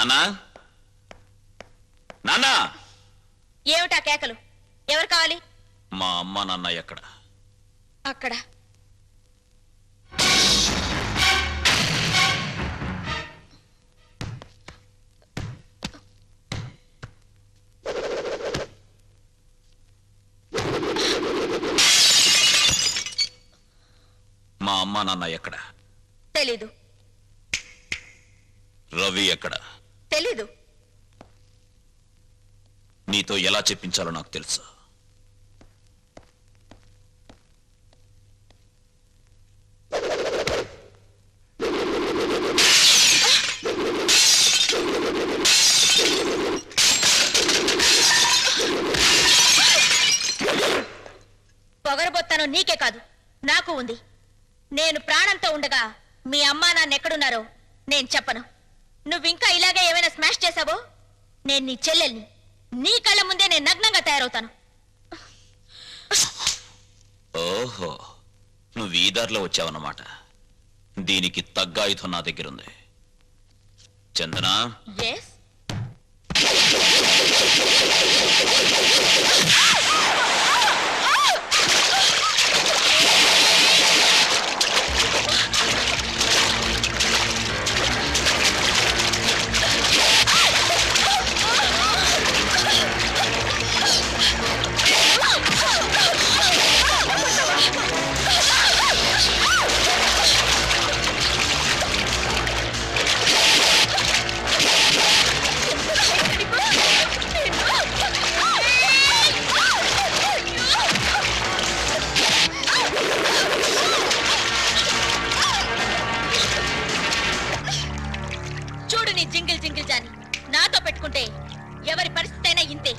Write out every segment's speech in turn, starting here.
నానా నానా ఏమిటా కేకలు? ఎవరు కావాలి? మా అమ్మ నాన్న ఎక్కడ? అక్కడ. మా అమ్మ నాన్న ఎక్కడ? తెలీదు. రవి ఎక్కడ? తెలీదు. నీతో ఎలా చెప్పించాలో నాకు తెలుసు. పొగరబోత్తాను నీకే కాదు, నాకు ఉంది. నేను ప్రాణంతో ఉండగా మీ అమ్మా నాన్న ఎక్కడున్నారో నేను చెప్పను. నువ్వింకా ఇలాగే ఏమైనా స్మాష్ చేశావో నేను నీ చెల్లెల్ని. నీ కళ్ళ ముందే నేను నగ్నంగా తయారవుతాను. ఓహో, నువ్వు ఈ దారిలో వచ్చావన్నమాట. దీనికి తగ్గ ఆయుధం నా దగ్గరుంది. చందన, ఎస్. చూడు నీ జింగిల్ జింగిల్ జాని. నాతో పెట్టుకుంటే ఎవరి పరిస్థితి అయినా ఇంతే.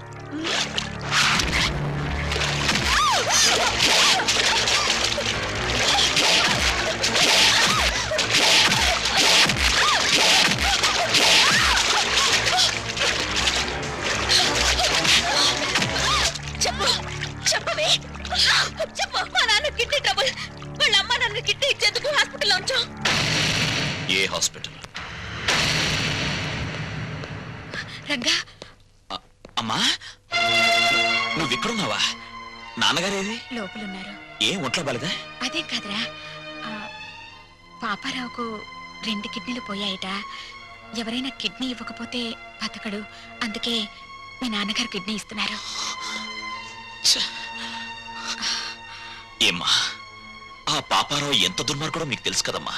చెప్పు, చెప్పవే, చెప్పు. మా నాన్న కిడ్నీ ట్రబుల్. వాళ్ళ అమ్మ నన్ను కిడ్నీ ఇచ్చేందుకు హాస్పిటల్లో ఉంచు. ఏ హాస్పిటల్? రంగా. అమ్మా, నువ్వు ఇక్కడున్నావా? నాన్నగారేది? లోపలున్నారు. ఏం ఒంట్లో బాలేదా? అదేం కాదురా, పాపారావుకు 2 కిడ్నీలు పోయాయిట. ఎవరైనా కిడ్నీ ఇవ్వకపోతే బతకడు. అందుకే మీ నాన్నగారు కిడ్నీ ఇస్తున్నారు. ఏమ్మా, ఆ పాపారావు ఎంత దుర్మార్గుడో మీకు తెలుసు కదమ్మా.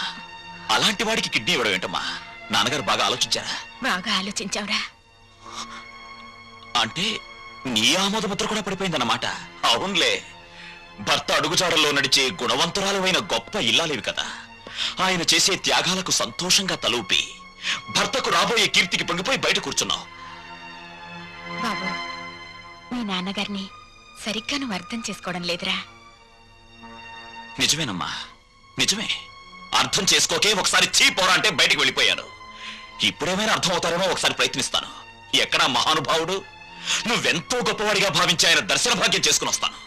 అలాంటి వాడికి కిడ్నీ ఇవ్వడం ఏంటమ్మా? నాన్నగారు బాగా ఆలోచించారా? బాగా ఆలోచించావురా. అంటే నీ ఆమోదముద్ర కూడా పడిపోయిందన్నమాట. అవునులే, భర్త అడుగుజాడల్లో నడిచే గుణవంతురాలైన గొప్ప ఇల్లాలేవి కదా. ఆయన చేసే త్యాగాలకు సంతోషంగా తలూపి భర్తకు రాబోయే కీర్తికి పొంగిపోయి బయట కూర్చున్నావు. బాబు, మీ నాన్నగారిని సరిగ్గా నువ్వు అర్థం చేసుకోవడం లేదురా. నిజమేనమ్మా, నిజమే. అర్థం చేసుకోకే ఒకసారి చీపోరా అంటే బయటికి వెళ్ళిపోయాను. ఇప్పుడేమైనా అర్థం అవుతారేమో ఒకసారి ప్రయత్నిస్తాను. ఎక్కడా మహానుభావుడు? నువ్వెంతో గొప్పవాడిగా భావించి ఆయన దర్శన భాగ్యం చేసుకుని వస్తాను.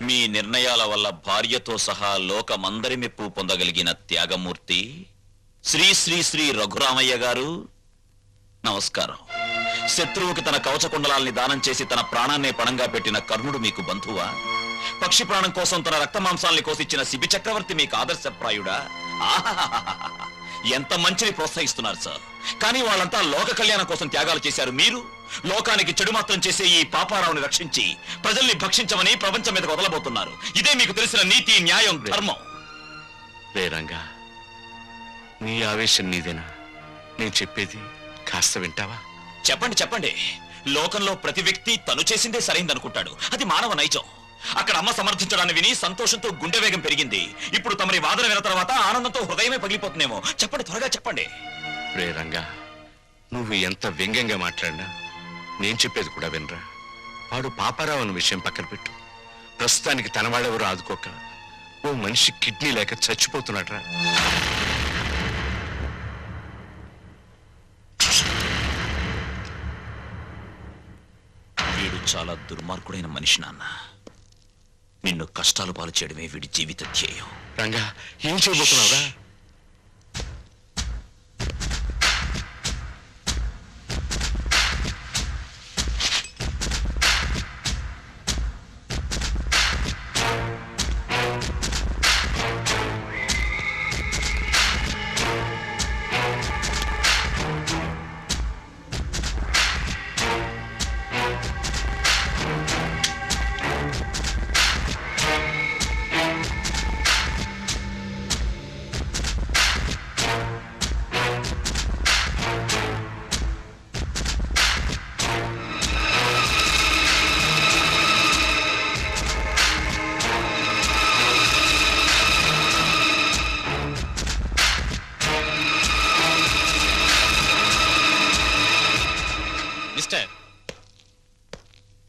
మీ నిర్ణయాల వల్ల భార్యతో సహా లోకమందరి మెప్పు పొందగలిగిన త్యాగమూర్తి శ్రీ శ్రీ శ్రీ రఘురామయ్య గారు, నమస్కారం. శత్రువుకి తన కవచకుండలాల్ని దానం చేసి తన ప్రాణాన్నే పణంగా పెట్టిన కర్ణుడు మీకు బంధువా? పక్షి ప్రాణం కోసం తన రక్తమాంసాల్ని కోసిచ్చిన శిబి చక్రవర్తి మీకు ఆదర్శప్రాయుడా? ఎంత మంచిని ప్రోత్సహిస్తున్నారు సార్. కానీ వాళ్ళంతా లోక కళ్యాణం కోసం త్యాగాలు చేశారు. మీరు లోకానికి చెడు మాత్రం చేసే ఈ పాపారావుని రక్షించి ప్రజల్ని భక్షించమని ప్రపంచం మీద వదలబోతున్నారు. ఇదే మీకు తెలిసిన నీతి, న్యాయం, ధర్మం. రంగా, నీ ఆవేశం నీదేనా? నేను చెప్పేది కాస్త వింటావా? చెప్పండి, చెప్పండి. లోకంలో ప్రతి వ్యక్తి తను చేసిందే సరైందనుకుంటాడు. అది మానవ నైజం. అక్కడ అమ్మ సమర్థించడాన్ని విని సంతోషంతో గుండె వేగం పెరిగింది. ఇప్పుడు తమరి వాదన విన్న తర్వాత ఆనందంతో హృదయమే పగిలిపోతుందేమో. చెప్పండి, త్వరగా చెప్పండి. రంగా, నువ్వు ఎంత వ్యంగ్యంగా మాట్లాడినా నేను చెప్పేది కూడా వినరా. వాడు పాపారావు అన్న విషయం పక్కన పెట్టు. ప్రస్తుతానికి తన వాళ్ళెవరూ ఆదుకోక ఓ మనిషి కిడ్నీ లేక చచ్చిపోతున్నాడ్రా. వీడు చాలా దుర్మార్గుడైన మనిషి నాన్న. నిన్ను కష్టాలు పాలు చేయడమే వీడి జీవిత ధ్యేయం. రంగా, ఏం చేయబోతున్నావురా?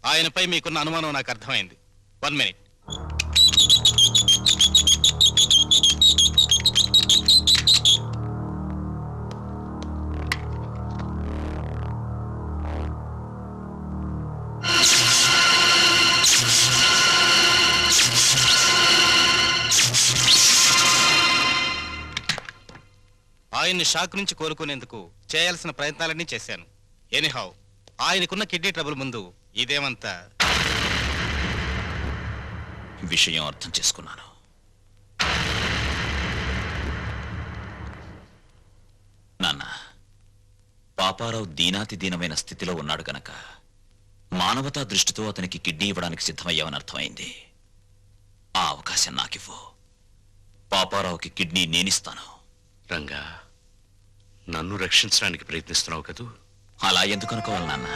ఆయనపై మీకున్న అనుమానం నాకు అర్థమైంది. 1 minute. ఆయన్ని షాక్ నుంచి కోలుకునేందుకు చేయాల్సిన ప్రయత్నాలన్నీ చేశాను. ఎనీహౌ, ఆయనకున్న కిడ్నీ ట్రబుల్ ముందు ఇదేమంతా. విషయం అర్థం చేసుకున్నాను. నాన్న, పాపారావు దీనాతి దీనమైన స్థితిలో ఉన్నాడు గనక మానవతా దృష్టితో అతనికి కిడ్నీ ఇవ్వడానికి సిద్ధమయ్యావని అర్థమైంది. ఆ అవకాశం నాకివ్వు. పాపారావుకి కిడ్నీ నేనిస్తాను. రంగా, నన్ను రక్షించడానికి ప్రయత్నిస్తున్నావు కదూ? అలా ఎందుకు అనుకోవాలి నాన్న?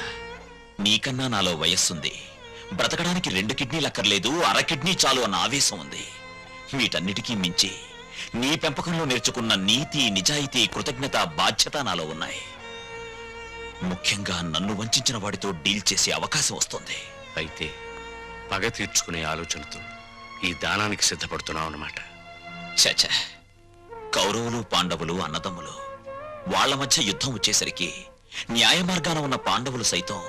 నీకన్నా నాలో వయస్సుంది. బ్రతకడానికి 2 కిడ్నీలు అక్కర్లేదు, అర కిడ్నీ చాలు అన్న ఆవేశం ఉంది. వీటన్నిటికీ మించి నీ పెంపకంలో నేర్చుకున్న నీతి, నిజాయితీ, కృతజ్ఞత, బాధ్యత నాలో ఉన్నాయి. ముఖ్యంగా నన్ను వంచిన వాడితో డీల్ చేసే అవకాశం వస్తుంది. అయితే పగ తీర్చుకునే ఆలోచనతో ఈ దానానికి సిద్ధపడుతున్నావు అన్నమాట. చచ, కౌరవులు పాండవులు అన్నదమ్ములు. వాళ్ల మధ్య యుద్ధం వచ్చేసరికి న్యాయ మార్గాన ఉన్న పాండవులు సైతం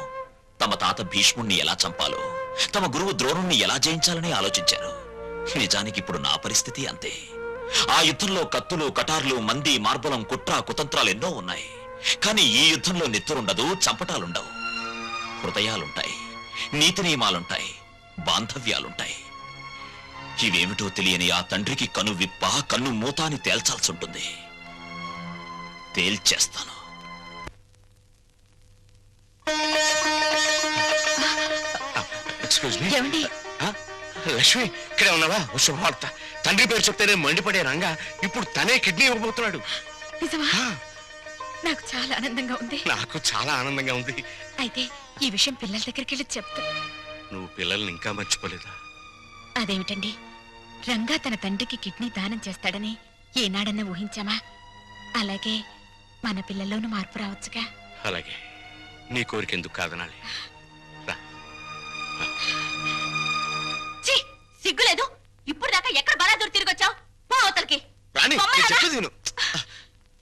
తమ తాత భీష్ముణ్ణి ఎలా చంపాలో, తమ గురువు ద్రోణుణ్ణి ఎలా జయించాలని ఆలోచించారు. నిజానికి ఇప్పుడు నా పరిస్థితి అంతే. ఆ యుద్ధంలో కత్తులు, కటార్లు, మంది, మార్బలం, కుట్ర, కుతంత్రాలు ఎన్నో ఉన్నాయి. కానీ ఈ యుద్ధంలో నెత్తురుండదు, చంపటాలుండవు. హృదయాలుంటాయి, నీతి నియమాలుంటాయి, బాంధవ్యాలుంటాయి. ఇవేమిటో తెలియని ఆ తండ్రికి కను విప్ప, కన్ను మూత అని తేల్చాల్సి ఉంటుంది. తేల్చేస్తాను. ఏమండి? లక్ష్మి, ఇక్కడే ఉన్నావా? శుభవార్త. తండ్రి పేరు చెప్తేనే మండిపడే రంగా ఇప్పుడు తనే కిడ్నీ ఇవ్వబోతున్నాడు. నిజమా? నాకు చాలా ఆనందంగా ఉంది. నాకు చాలా ఆనందంగా ఉంది. అయితే ఈ విషయం పిల్లల దగ్గరికి వెళ్ళి చెప్తా. నువ్వు పిల్లల్ని ఇంకా మర్చిపోలేదా? అదేమిటండి, రంగా తన తండ్రికి కిడ్నీ దానం చేస్తాడని ఏనాడన్నా ఊహించామా? అలాగే మన పిల్లల్లోనూ మార్పు రావచ్చుగా. అలాగే, నీ కోరికెందుకు కాదనాలి. సిగ్గులేదు? ఇప్పుడు దాకా ఎక్కడ బలాదూరు తిరిగొచ్చావు? పో అవతలకి.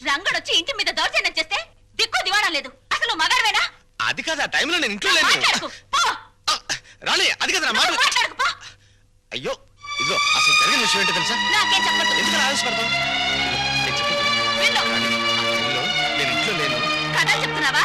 రంగడొచ్చి ఇంటి మీద దౌర్జన్యం చేస్తే దిక్కు దివాడం లేదు. అసలు మగాడవేనా? అది కాదు, ఆ టైంలో నేను ఇంట్లో లేను. రాణి, అది కదా మాట. అయ్యో, ఇదిగో అసలు జరిగిన విషయం ఏంటో తెలుసా? నాకేం చెప్పదు. ఎందుకు ఆవేశపడతావు? నేను ఇంట్లో లేను. కథలు చెప్తున్నావా?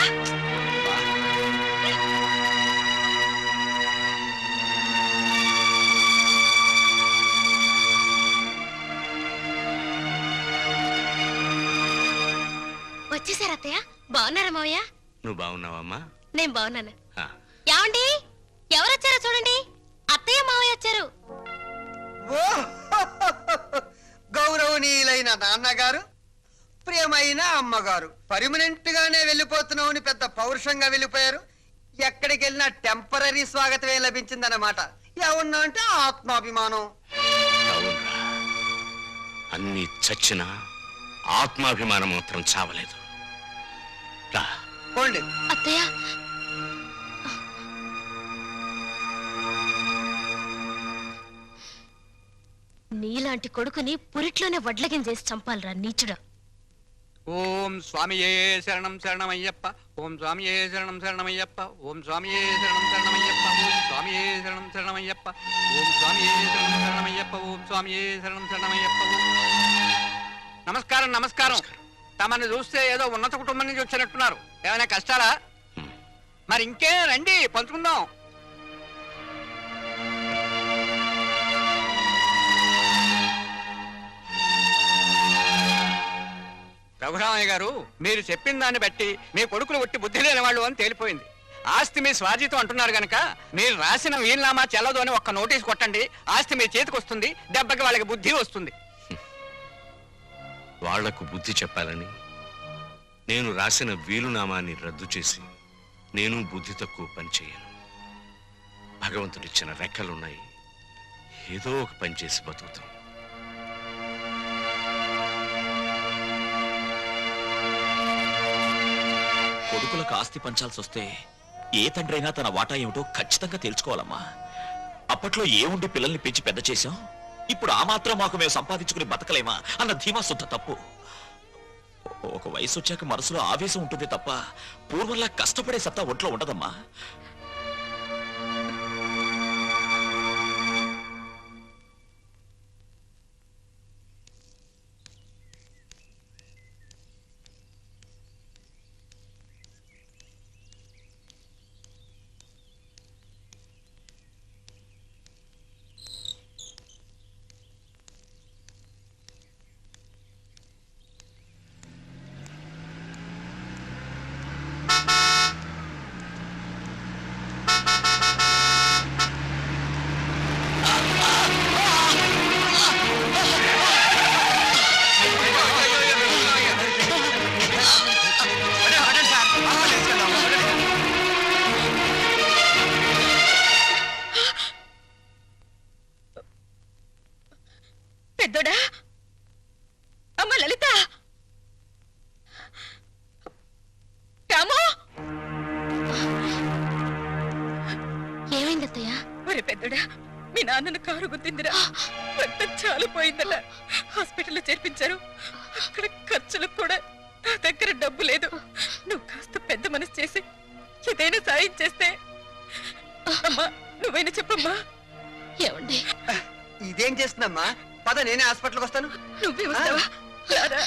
వచ్చేసారు అత్తయ్య. బాగున్నారా మావయ్య? నువ్వు బాగున్నావమ్మా? నేను బాగున్నాను. ఏమండి, ఎవరొచ్చారో చూడండి. అత్తయ్య మావయ్య వచ్చారు. గౌరవనీయులైన నాన్నగారు, ప్రియమైన అమ్మగారు, పర్మనెంట్ గానే వెళ్ళిపోతున్నామని పెద్ద పౌరుషంగా వెళ్ళిపోయారు. ఎక్కడికి వెళ్ళినా టెంపరీ స్వాగతమే లభించిందన్నమాట. ఏమన్నా అంటే ఆత్మాభిమానం. అవునరా, అన్ని చచ్చినా ఆత్మాభిమానం మాత్రం చావలేదు. రా, పోండి. అత్తయ్య, నీలాంటి కొడుకుని పురిట్లోనే వడ్లగిన చేసి చంపాలరా నీచుడా. ఓం స్వామియే శరణం శరణమయ్యప్ప, ఓం స్వామియే శరణం శరణమయ్యప్ప, ఓం స్వామియే శరణం శరణమయ్యప్ప, ఓం స్వామియే శరణం శరణమయ్యప్ప, ఓం స్వామియే శరణం శరణమయ్యప్ప, ఓం స్వామియే శరణం శరణమయ్యప్ప. నమస్కారం నమస్కారం. తమని చూస్తే ఏదో ఉన్నత కుటుంబం నుంచి వచ్చినట్టున్నారు. ఏమైనా కష్టాలా? మరి ఇంకే రండి పంచుకుందాం. రఘురామయ్య గారు, మీరు చెప్పిన దాన్ని బట్టి మీ కొడుకులు ఒట్టి బుద్ధి లేని వాళ్ళు అని తేలిపోయింది. ఆస్తి మీ స్వాధీతం అంటున్నారు గనక మీరు రాసిన వీలునామా చెల్లదు అని ఒక్క నోటీస్ కొట్టండి. ఆస్తి మీ చేతికి వస్తుంది. దెబ్బకి వాళ్ళకి బుద్ధి వస్తుంది. వాళ్లకు బుద్ధి చెప్పాలని నేను రాసిన వీలునామాన్ని రద్దు చేసి నేను బుద్ధి తక్కువ పని చేయను. భగవంతుడిచ్చిన రెక్కలున్నాయి, ఏదో ఒక పని చేసి బతుకుతాం. కొడుకులకు ఆస్తి పంచాల్సి వస్తే ఏ తండ్రైనా తన వాటా ఏమిటో ఖచ్చితంగా తెలుసుకోవాలమ్మా. అప్పట్లో ఏముండి పిల్లల్ని పెంచి పెద్ద చేశాం, ఇప్పుడు ఆ మాత్రం మాకు మేము సంపాదించుకుని బతకలేమా అన్న ధీమా శుద్ధ తప్పు. ఒక వయసు వచ్చాక మనసులో ఆవేశం ఉంటుంది తప్ప పూర్వంలా కష్టపడే సత్తా ఒంట్లో ఉండదమ్మా. పెద్దోడా, అమ్మ లలిత, రాము. ఏమైంది అత్తయ్య? ఒరే పెద్దోడా, మీ నాన్నను కారు గుద్దిందిరా. రక్తం చాలిపోయిందలా హాస్పిటల్లో చేర్పించారు. అక్కడ ఖర్చులకు కూడా నా దగ్గర డబ్బు లేదు. నువ్వు కాస్త పెద్ద మనసు చేసి ఏదైనా సాయం చేస్తే. అమ్మా, నువ్వైనా చెప్పమ్మా. ఏమండి, ఇదేం చేస్తుందమ్మా? పద, నేనే హాస్పిటల్కి వస్తాను. నువ్వే వస్తావా? రారా.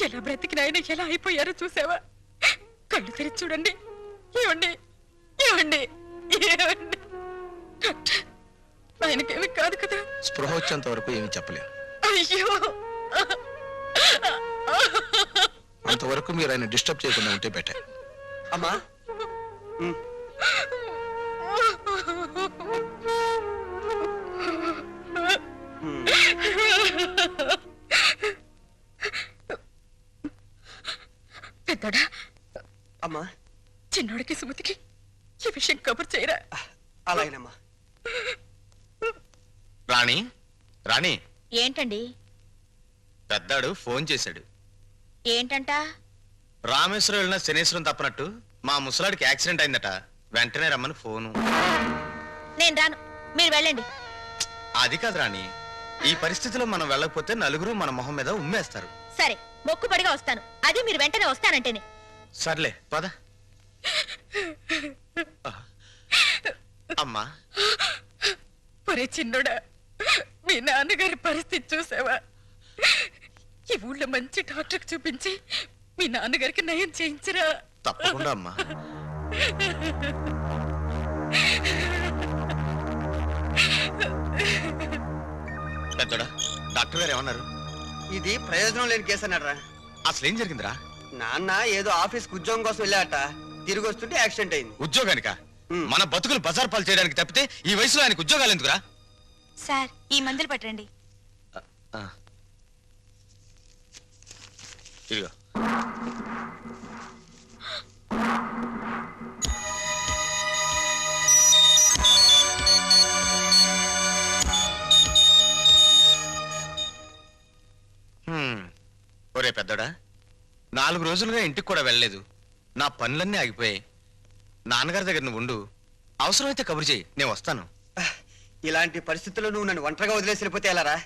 ఎలా బ్రతికినాయన ఎలా అయిపోయారో చూసావా? కళ్ళు తెరిచి చూడండి. ఏమండి, ఏమండి, ఏమండి? డాక్టర్, ఆయనకేమి కాదు కదా? స్పృహ వచ్చేంత వరకు ఏమి చెప్పలేము. అయ్యో, అంతవరకు మీరు ఆయన డిస్టర్బ్ చేయకుండా ఉంటే బెటర్. అమ్మా, పెద్దోడా, అమ్మా, చిన్నోడికి సుమతికి ఈ విషయం కబుర్ చేయరా. అలాగేనమ్మా. రాణి, రాణి, ఏంటండి? పెద్దాడు ఫోన్ చేశాడు. ఏంటంట? రామేశ్వరం వెళ్ళిన శనేశ్వరం తప్పనట్టు మా ముసలాడికి యాక్సిడెంట్ అయిందట, వెంటనే రమ్మని ఫోను. నేను రాను, మీరు వెళ్ళండి. అది కాదు రాణి, ఈ పరిస్థితిలో మనం వెళ్ళకపోతే నలుగురు మన మొహం మీద ఉమ్మేస్తారు. సరే, మొక్కుబడిగా వస్తాను. అది మీరు వెంటనే వస్తానంటేనే. సర్లే పద. అమ్మా, ఒరే చిన్నోడా, మీ నాన్నగారి పరిస్థితి చూసావా? ఈ ఊళ్ళో మంచి డాక్టర్కి చూపించి మీ నాన్నగారికి నయం చేయించరా. తప్పకుండా అమ్మా. పెద్దోడా, డాక్టర్ గారు ఏమన్నారు? ఇది ప్రయోజనం లేని కేసు అన్నారా? అసలు ఏం జరిగిందిరా? నాన్న ఏదో ఆఫీస్కి ఉద్యోగం కోసం వెళ్ళాట. తిరిగి వస్తుంటే యాక్సిడెంట్ అయింది. ఉద్యోగానిక? మన బతుకులు బజార్ పాలు చేయడానికి తప్పితే ఈ వయసులో ఆయనకు ఉద్యోగాలు ఎందుకురా? సార్, ఈ మందులు పట్టండి. ఇదిగో. ఒరే పెద్దోడా, 4 రోజులుగా ఇంటికి కూడా వెళ్ళలేదు. నా పనులన్నీ ఆగిపోయాయి. నాన్నగారి దగ్గర నువ్వు ఉండు, అవసరమైతే కబురు చేయి, నేను వస్తాను. ఇలాంటి పరిస్థితుల్లో నువ్వు నన్ను ఒంటరిగా వదిలేసి వెళ్ళిపోతే ఎలారా?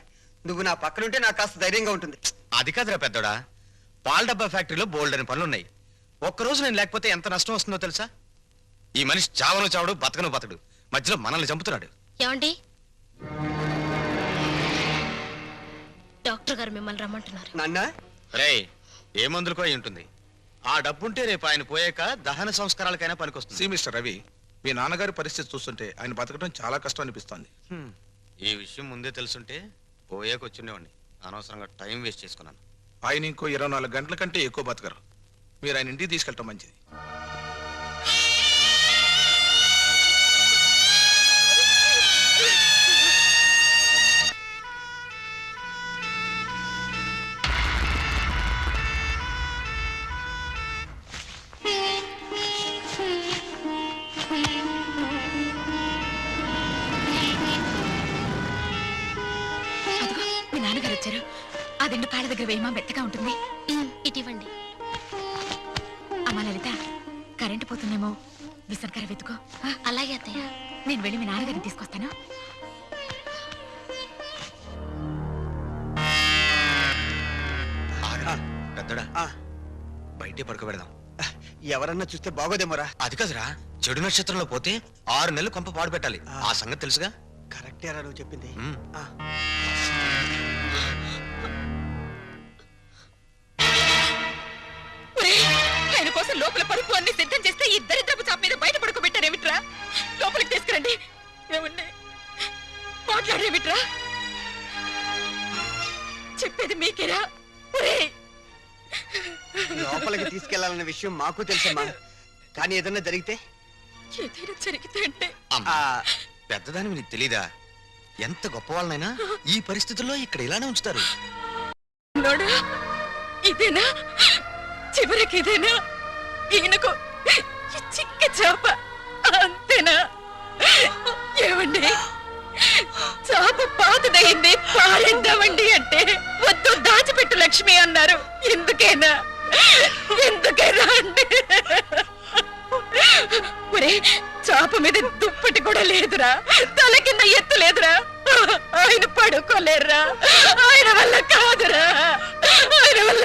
నువ్వు నా పక్కనుంటే నాకు కాస్త ధైర్యంగా ఉంటుంది. అది కాదురా పెద్దోడా, పాల డబ్బా ఫ్యాక్టరీలో బోల్డ్ అని పనులున్నాయి. ఒక్కరోజు నేను లేకపోతే ఎంత నష్టం వస్తుందో తెలుసా? ఈ మనిషి చావను చావడు, బతకను బతకడు, మధ్యలో మనల్ని చంపుతున్నాడు. ఏమండి, డాక్టర్ గారు మిమ్మల్ని రమ్మంటున్నారు. నాన్న, రే, ఏ మందులకో అయి ఉంటుంది. ఆ డబ్బుంటే రేపు ఆయన పోయాక దహన సంస్కారాలకైనా పనికొస్తుంది. సి మిస్టర్ రవి, మీ నాన్నగారి పరిస్థితి చూస్తుంటే ఆయన బతకడం చాలా కష్టం అనిపిస్తోంది. ఈ విషయం ముందే తెలుసుంటే పోయాక వచ్చిండేవాడిని. అనవసరంగా టైం వేస్ట్ చేసుకున్నాను. ఆయన ఇంకో 24 గంటల కంటే ఎక్కువ బతకరు. మీరు ఆయన ఇంటికి తీసుకెళ్ళటం మంచిది. మీ నాన్నగారు వచ్చారు. ఆ దిండు కాళ్ళ దగ్గర వేయమా, మెత్తగా ఉంటుంది. ఇటివ్వండి. అమ్మా లలిత, కరెంటు పోతుందేమో, విసర్కర వెతుకో. అలాగే అత్తయ్య, నేను వెళ్ళి మీ నాన్నగారిని తీసుకొస్తాను. పెద్దడా, బయటే పడుకోబెడదాం. ఎవరన్నా చూస్తే బాగోదేమోరా. అది కాదురా, చెడు నక్షత్రంలో పోతే 6 నెలలు కొంప పాడు పెట్టాలి. ఆ సంగతి తెలుసుగా. కరెక్టేరా నువ్వు చెప్పింది. ఆ. ఆయన కోసం లోపల పరుపు అన్ని సిద్ధం చేస్తే ఈ దరిద్రపు చాప మీద బయట పడుకోబెట్టారేమిట్రా? లోపలికి తీసుకురండి. ఏమన్నా మాట్లాడేమిట్రా? చెప్పేది మీకేరా? లోపలికి తీసుకెళ్లాలన్న విషయం మాకు తెలుసమ్మా, కానీ ఏదన్నా జరిగితే? ఏదైనా జరిగితే అంటే అమ్మా, పెద్దదాని నీకు తెలీదా? ఎంత గొప్ప వాళ్ళనైనా ఈ పరిస్థితుల్లో ఇక్కడ ఇలానే ఉంచుతారు. ఇదేనా చివరికి? ఇదేనా ఈయనకు ఈ చిక్క చాప? అంతేనా? ఏమండి, చాప పాతదయింది, పారేద్దామండి అంటే వద్దు, దాచిపెట్టు లక్ష్మి అన్నారు. ఎందుకైనా అండి? ఒరే, చాప మీద దుప్పటి కూడా లేదురా, తల కింద ఎత్తు లేదురా. ఆయన పడుకోలేరురా, ఆయన వల్ల కాదురా, ఆయన వల్ల